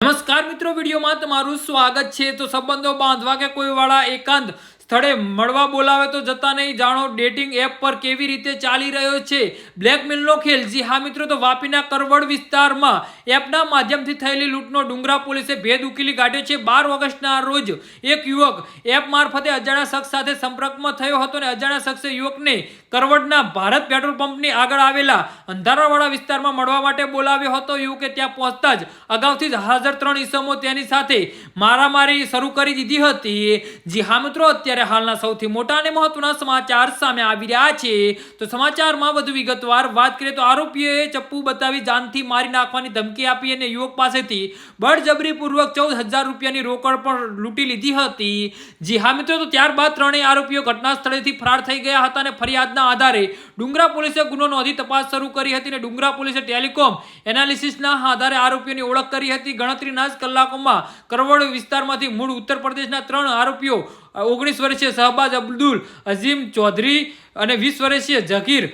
નમસ્કાર મિત્રો, વિડીયોમાં તમારું સ્વાગત છે। તો સંબંધો બાંધવા કે કોઈ વાળા એકાંત સ્થળે મળવા બોલાવે તો જતા નહીં, જાણો ડેટિંગ એપ પર કેવી રીતે ચાલી રહ્યો છે બ્લેકમેલનો ખેલ। જી હા મિત્રો, તો વાપીના કરવડ વિસ્તારમાં એપના માધ્યમથી થયેલી લૂંટનો ડુંગરા પોલીસે ભેદ ઉકેલી કાઢ્યો છે। 12 ઓગસ્ટના રોજ એક યુવક એપ મારફતે અજાણ્યા શખ્સ સાથે સંપર્કમાં થયો હતો અને અજાણ્યા શખ્સે યુવકને કરવડના ભારત પેટ્રોલ પંપની આગળ આવેલા અંધારાવાળા વિસ્તારમાં મળવા માટે બોલાવ્યો હતો। યુવકે ત્યાં પહોંચતા જ અગાઉથી જ હાજર 3 ઈસમો તેની સાથે મારામારી શરૂ કરી દીધી હતી। જી હા મિત્રો, અત્યારે હાલના સૌથી મોટા અને મહત્વના સમાચાર સામે આવી રહ્યા છે। તો સમાચારમાં વધુ વિગતવાર વાત કરીએ તો આરોપીઓએ ચપ્પુ બતાવી જાનથી મારી નાખવાની ધમકી આપી અને યુવક પાસેથી બળજબરીપૂર્વક 14,000 રૂપિયાની રોકડ પણ લૂંટી લીધી હતી। જી હા મિત્રો, તો ત્યારબાદ ત્રણેય આરોપીઓ ઘટના સ્થળેથી ફરાર થઈ ગયા હતા અને ફરિયાદના આધારે ડુંગરા પોલીસે ગુનો નોંધી તપાસ શરૂ કરી હતી અને ડુંગરા પોલીસે ટેલિકોમ એનાલિસિસના આધારે આરોપીઓની ઓળખ કરી હતી। ગણતરીના જ કલાકોમાં કરવડ વિસ્તારમાંથી મૂળ ઉત્તર પ્રદેશના 3 આરોપીઓ 19 વર્ષીય શહબાજ અબ્દુલ અઝીમ ચૌધરી અને 20 વર્ષીય ઝકીર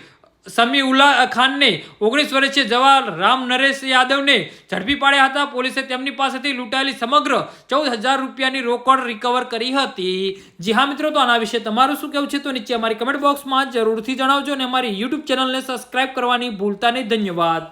સમીઉલ્લા ખાનને 19 વર્ષીય જવાહર રામ નરેશ યાદવને ઝડપી પાડ્યા હતા। પોલીસે તેમની પાસેથી લૂંટાયેલી સમગ્ર 14,000 રૂપિયાની રોકડ રિકવર કરી હતી। જી હા મિત્રો, તો આના વિશે તમારું શું કહેવું છે તો નીચે અમારી કમેન્ટ બોક્સમાં જરૂરથી જણાવજો અને અમારી યુટ્યુબ ચેનલને સબસ્ક્રાઇબ કરવાની ભૂલતા નહીં। ધન્યવાદ।